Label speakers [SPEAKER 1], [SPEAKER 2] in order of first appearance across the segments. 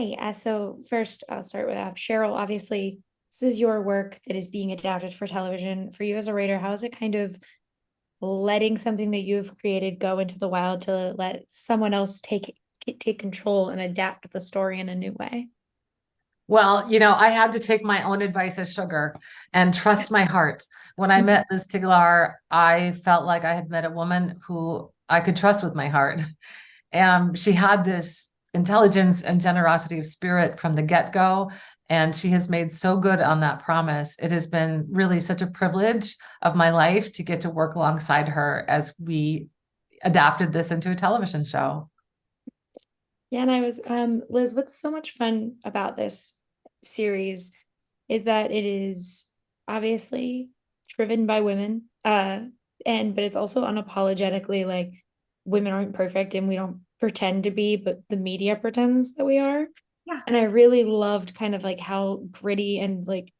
[SPEAKER 1] Hi. So first, I'll start with Cheryl. Obviously, this is your work that is being adapted for television. For you as a writer, how is it kind of letting something that you've created go into the wild to let someone else take control and adapt the story in a new way?
[SPEAKER 2] Well, I had to take my own advice as sugar and trust my heart. When I met Liz Tigelaar, I felt like I had met a woman who I could trust with my heart. And she had this intelligence and generosity of spirit from the get-go. And she has made so good on that promise. It has been really such a privilege of my life to get to work alongside her as we adapted this into a television show.
[SPEAKER 1] Yeah, and I was Liz, what's so much fun about this series is that it is obviously driven by women. But it's also unapologetically like women aren't perfect and we don't pretend to be, but the media pretends that we are.
[SPEAKER 2] Yeah.
[SPEAKER 1] And I really loved kind of like how gritty and like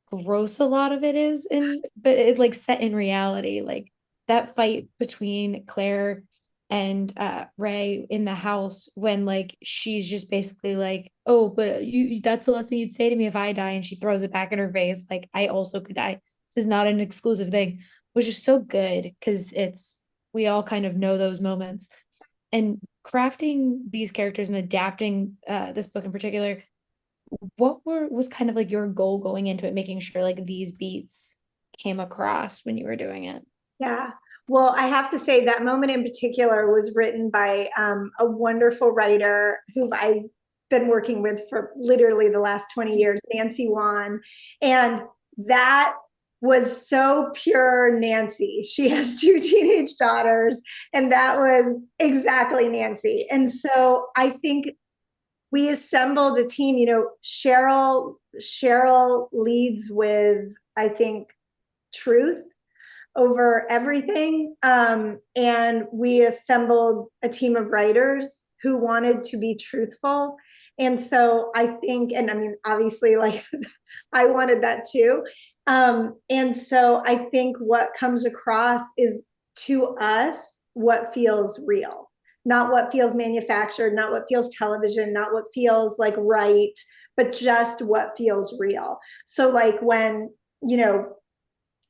[SPEAKER 1] gross a lot of it is but it like set in reality, like that fight between Claire and Ray in the house when like she's just basically like, oh, but that's the last thing you'd say to me if I die, and she throws it back in her face like I also could die. This is not an exclusive thing, which is so good because it's we all kind of know those moments. And crafting these characters and adapting this book in particular, what was kind of like your goal going into it, making sure like these beats came across when you were doing it?
[SPEAKER 3] Yeah. Well, I have to say that moment in particular was written by a wonderful writer who I've been working with for literally the last 20 years, Nancy Wan. And that was so pure Nancy. She has two teenage daughters, and that was exactly Nancy. And so I think we assembled a team. Cheryl leads with, I think, truth over everything. And we assembled a team of writers who wanted to be truthful. And so I think, and I mean, obviously, like I wanted that too. And so I think what comes across is, to us, what feels real, not what feels manufactured, not what feels television, not what feels like right, but just what feels real. So like when,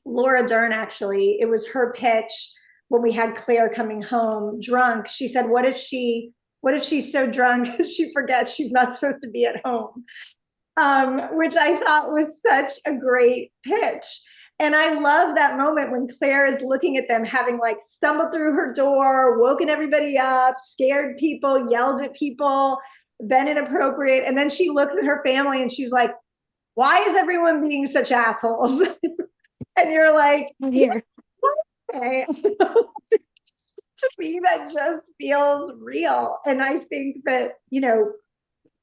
[SPEAKER 3] Laura Dern, actually, it was her pitch when we had Claire coming home drunk. She said, what if she's so drunk she forgets she's not supposed to be at home? Which I thought was such a great pitch. And I love that moment when Claire is looking at them, having like stumbled through her door, woken everybody up, scared people, yelled at people, been inappropriate. And then she looks at her family and she's like, why is everyone being such assholes? And you're like,
[SPEAKER 1] Here.
[SPEAKER 3] okay. To me, that just feels real. And I think that,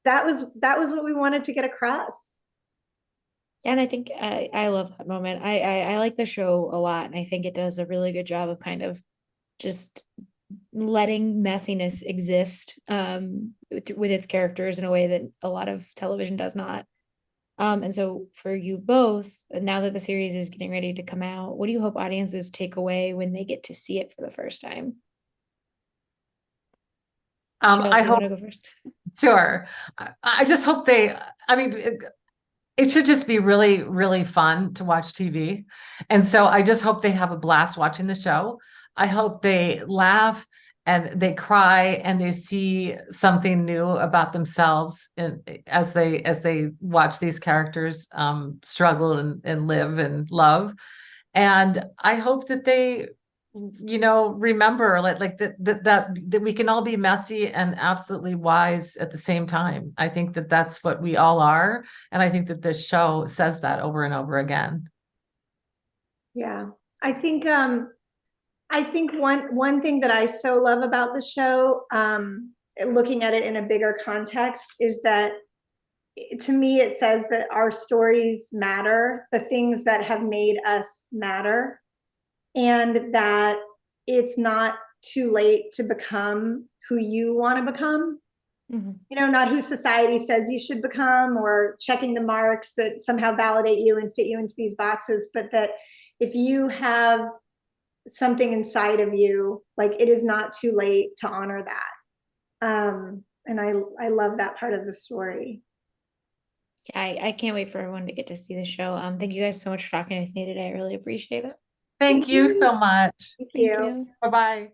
[SPEAKER 3] that was what we wanted to get across.
[SPEAKER 1] And I think I love that moment. I like the show a lot, and I think it does a really good job of kind of just letting messiness exist with its characters in a way that a lot of television does not. And so for you both, now that the series is getting ready to come out, what do you hope audiences take away when they get to see it for the first time? Cheryl,
[SPEAKER 2] I
[SPEAKER 1] do you want
[SPEAKER 2] hope,
[SPEAKER 1] to go first?
[SPEAKER 2] sure. I just hope I mean, it should just be really, really fun to watch TV. And so I just hope they have a blast watching the show. I hope they laugh and they cry and they see something new about themselves as they watch these characters struggle and live and love. And I hope that they remember that we can all be messy and absolutely wise at the same time. I think that that's what we all are, and I think that this show says that over and over again.
[SPEAKER 3] Yeah. I think one thing that I so love about the show, looking at it in a bigger context, is that to me it says that our stories matter, the things that have made us matter, and that it's not too late to become who you want to become.
[SPEAKER 1] Mhm.
[SPEAKER 3] Not who society says you should become, or checking the marks that somehow validate you and fit you into these boxes, but that if you have something inside of you, like, it is not too late to honor that. And I love that part of the story.
[SPEAKER 1] I can't wait for everyone to get to see the show. Thank you guys so much for talking with me today. I really appreciate it.
[SPEAKER 2] Thank you so much.
[SPEAKER 3] Thank
[SPEAKER 1] Thank
[SPEAKER 3] you.
[SPEAKER 1] you.
[SPEAKER 2] Bye-bye.